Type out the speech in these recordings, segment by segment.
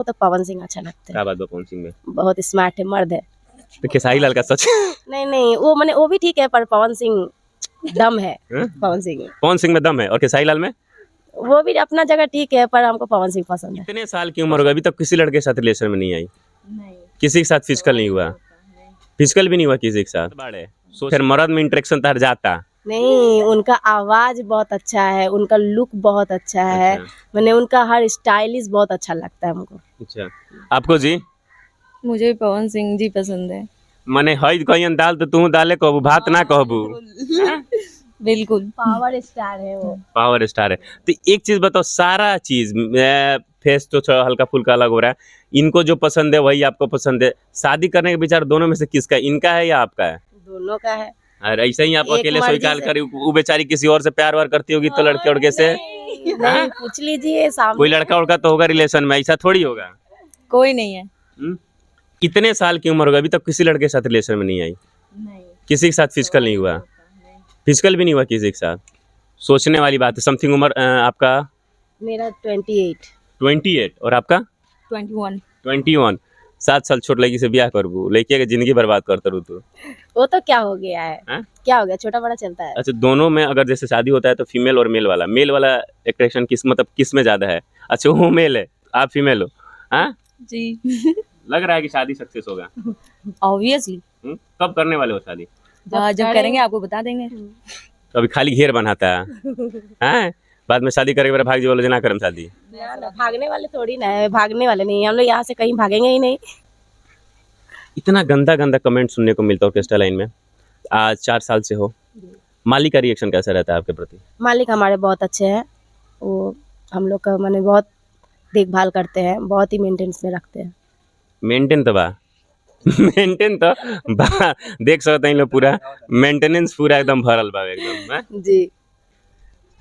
वो तो पवन सिंह अच्छा लगता है। क्या बात है पवन सिंह में? बहुत स्मार्ट है, मर्द है। तो खेसारी लाल का सच नहीं वो भी ठीक है, पर पवन सिंह दम है। पवन सिंह में दम है और खेसारी लाल में? वो भी अपना जगह ठीक है, पर हमको पवन सिंह पसंद है। कितने साल की उम्र हो गई अभी तक किसी लड़के के साथ रिलेशन में नहीं आई? नहीं, किसी के साथ फिजिकल नहीं हुआ? फिजिकल भी नहीं हुआ किसी के साथ? बाड़े फिर मर्द में इंटरेक्शन तक जाता? नहीं, उनका आवाज बहुत अच्छा है, उनका लुक बहुत अच्छा है। मैंने उनका हर स्टाइलिश बहुत अच्छा लगता है हमको। अच्छा, आपको जी? मुझे पवन सिंह जी पसंद है। मने हई कहियन दाल तो तू दाले कहबू, भात ना कहबू। बिल्कुल पावर स्टार है वो। पावर स्टार है। तो एक चीज बताओ, सारा चीज फेस तो हल्का फुल्का अलग हो रहा है, इनको जो पसंद है वही आपको पसंद है। शादी करने का विचार दोनों में से किसका है, इनका है या आपका है? दोनों का है। और ऐसे ही आप एक अकेले मर्जी स्वीकार से। करी, वो बेचारी किसी और से प्यार वार करती होगी तो लड़के उड़के से? नहीं, पूछ लीजिए सामने। कोई लड़का उड़का तो होगा रिलेशन में, ऐसा थोड़ी होगा। कोई नहीं है। कितने साल की उम्र हो गई अभी तक किसी लड़के के साथ रिलेशन में नहीं आई? नहीं, किसी के साथ फिजिकल नहीं हुआ? फिजिकल भी नहीं हुआ किसी के साथ? सोचने वाली बात है। समथिंग उम्र आपका? मेरा 28। 28 और आपका? 21। 21। 7 साल छोट लड़की से ब्याह करबू, लड़की के जिंदगी बर्बाद करते रहू तू। वो तो क्या हो गया है? हाँ? क्या हो गया, छोटा बड़ा चलता है। अच्छा, दोनों में अगर जैसे शादी होता है तो फीमेल और मेल वाला अट्रैक्शन किस मतलब किस में ज्यादा है? अच्छा, वो मेल है, आप फीमेल हो? हाँ जी। लग रहा है कि शादी सक्सेस होगा। ऑब्वियसली। कब करने वाले हो शादी? जब करेंगे आपको बता देंगे। तो अभी खाली घेर बनाता है हैं? बाद में शादी करेंगे भाग जी बोलो जना करम शादी। ना, भागने वाले थोड़ी ना है, भागने वाले नहीं, हम लोग यहाँ से कहीं भागेंगे ही नहीं। इतना गंदा गंदा कमेंट सुनने को मिलता है ऑर्केस्ट्रा लाइन में। आज 4 साल से हो, मालिक का रिएक्शन कैसा रहता है आपके प्रति? मालिक हमारे बहुत अच्छे हैं, वो हम लोग का माने बहुत देखभाल करते हैं, बहुत ही मेंटेनेंस में रखते हैं। मेंटेन तो बा मेंटेन तो बा, देख सकते हैं लोग पूरा मेंटेनेंस पूरा एकदम भरल बा एकदम हैं? जी।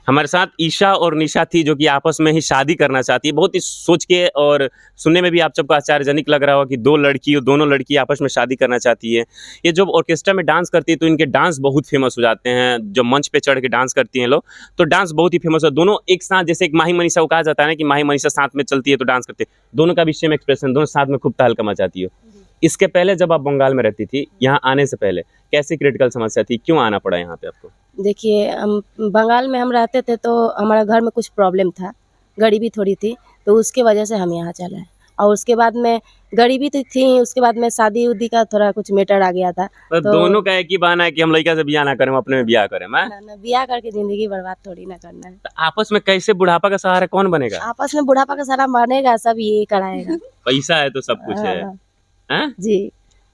हमारे साथ ईशा और निशा थी जो कि आपस में ही शादी करना चाहती है। बहुत ही सोच के और सुनने में भी आप सबको आश्चर्यजनक लग रहा होगा कि दोनों लड़की आपस में शादी करना चाहती है। ये जब ऑर्केस्ट्रा में डांस करती है तो इनके डांस बहुत फेमस हो जाते हैं। जब मंच पे चढ़ के डांस करती हैं लोग तो डांस बहुत ही फेमस है। दोनों एक साथ, जैसे एक माही मनीषा को कहा जाता है ना कि माही मनीषा साथ में चलती है तो डांस करते हैं, दोनों का भी सेम एक्सप्रेशन, दोनों साथ में खूब तहलका मचाती हो। इसके पहले जब आप बंगाल में रहती थी, यहाँ आने से पहले कैसी क्रिटिकल समस्या थी, क्यों आना पड़ा यहाँ पे आपको? देखिए, हम बंगाल में हम रहते थे तो हमारा घर में कुछ प्रॉब्लम था, गरीबी थोड़ी थी, तो उसके वजह से हम यहाँ चले आए। और उसके बाद में गरीबी तो थी, उसके बाद में शादी उदी का थोड़ा कुछ मैटर आ गया था। तो दोनों का एक ही बहाना है कि हम लड़का से ब्याह ना करें, हम अपने में ब्याह करें। ना ब्याह करके जिंदगी बर्बाद थोड़ी ना करना है। तो आपस में कैसे बुढ़ापा का सहारा कौन बनेगा? आपस में बुढ़ापा का सारा बनेगा, सब ये कराएगा। पैसा है तो सब कुछ है। हैं? जी।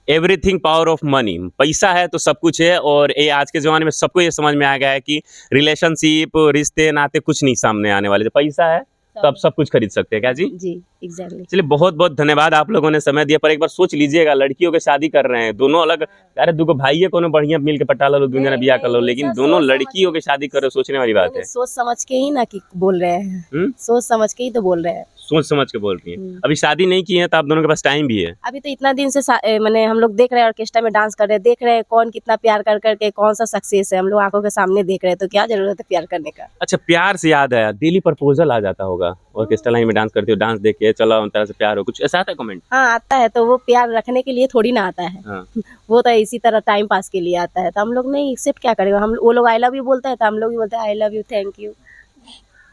Everything power of money. पैसा है तो सब कुछ है। और ये आज के ज़माने में सबको ये समझ में आ गया है कि रिलेशनशिप, रिश्ते नाते कुछ नहीं सामने आने वाले। जब पैसा है तो आप सब कुछ खरीद सकते हैं। क्या जी? जी, एग्जैक्टली। चलिए, बहुत बहुत धन्यवाद, आप लोगों ने समय दिया। पर एक बार सोच लीजिएगा, लड़कियों के शादी कर रहे हैं दोनों अलग। अरे दुगो भाई कोनो बढ़िया मिल के पटा लो, दुनिया ने ब्याह कर लो, लेकिन दोनों लड़कियों की शादी कर रहे हो, सोचने वाली बात है। सोच समझ के ही ना कि बोल रहे हैं, सोच समझ के ही तो बोल रहे हैं। सोच समझ के बोल रही हैं। अभी शादी नहीं की है तो आप दोनों के पास टाइम भी है। अभी तो इतना दिन से मैंने हम लोग देख रहे हैं, ऑर्केस्ट्रा में डांस कर रहे हैं, देख रहे हैं कौन कितना प्यार कर करके कौन सा सक्सेस है, हम लोग आंखों के सामने देख रहे हैं, तो क्या जरूरत है प्यार करने का। अच्छा, प्यार से याद आया, डेली प्रपोजल आ जाता होगा ऑर्केस्ट्रा लाइन में डांस करते हो, डांस देख के चलो उन तरह से प्यार हो, कुछ ऐसा आता है कमेंट? हाँ, आता है, तो वो प्यार रखने के लिए थोड़ी ना आता है। हाँ। वो तो इसी तरह टाइम पास के लिए आता है, तो हम लोग नहीं एक्सेप्ट क्या करेंगे। हम वो लोग आई लव यू बोलते हैं तो हम लोग भी बोलते हैं I love you, thank you.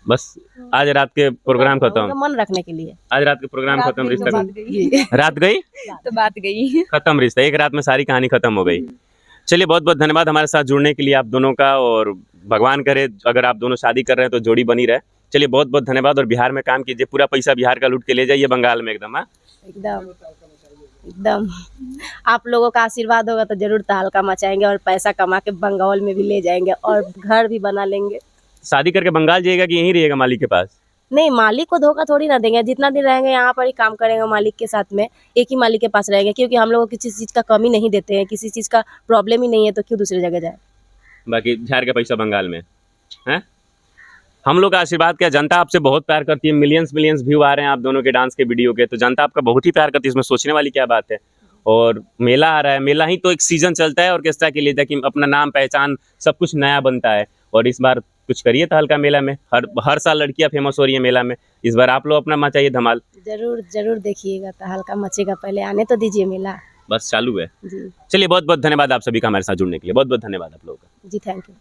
बस आज रात के प्रोग्राम खत्म, मन रखने के लिए। आज रात के प्रोग्राम खत्म, रिश्ता रात गई तो बात गई खत्म, रिश्ता एक रात में सारी कहानी खत्म हो गई। चलिए, बहुत बहुत धन्यवाद हमारे साथ जुड़ने के लिए आप दोनों का, और भगवान करे अगर आप दोनों शादी कर रहे हैं तो जोड़ी बनी रहे। चलिए, बहुत बहुत धन्यवाद, और बिहार में काम कीजिए, पूरा पैसा बिहार का लूट के ले जाइए बंगाल में एकदम। हाँ, एकदम आप लोगों का आशीर्वाद होगा तो जरूर तहलका मचाएंगे, और पैसा कमा के बंगाल में भी ले जाएंगे और घर भी बना लेंगे। शादी करके बंगाल जाइएगा कि यहीं रहिएगा मालिक के पास? नहीं, मालिक को धोखा थोड़ी ना देंगे, जितना दिन रहेंगे यहाँ पर ही काम करेंगे मालिक के साथ में, एक ही मालिक के पास रहेंगे, क्योंकि हम लोगों को किसी चीज़ का कमी नहीं देते हैं, किसी चीज़ का प्रॉब्लम ही नहीं है, तो क्यों दूसरी जगह जाए। बाकी झाड़ का पैसा बंगाल में है। हम लोग का आशीर्वाद क्या, जनता आपसे बहुत प्यार करती है, मिलियंस व्यू आ रहे हैं आप दोनों के डांस के वीडियो के, तो जनता आपका बहुत ही प्यार करती है, इसमें सोचने वाली क्या बात है। और मेला आ रहा है, मेला ही तो एक सीजन चलता है ऑर्केस्ट्रा के लिए, ताकि अपना नाम पहचान सब कुछ नया बनता है। और इस बार कुछ करिए तहलका मेला में। हर साल लड़कियां फेमस हो रही है मेला में, इस बार आप लोग अपना मचाइए धमाल। जरूर जरूर देखिएगा, तो हल्का मचेगा, पहले आने तो दीजिए मेला। बस चालू है। जी चलिए बहुत बहुत धन्यवाद आप सभी का हमारे साथ जुड़ने के लिए, बहुत बहुत धन्यवाद आप लोगों का। जी, थैंक यू।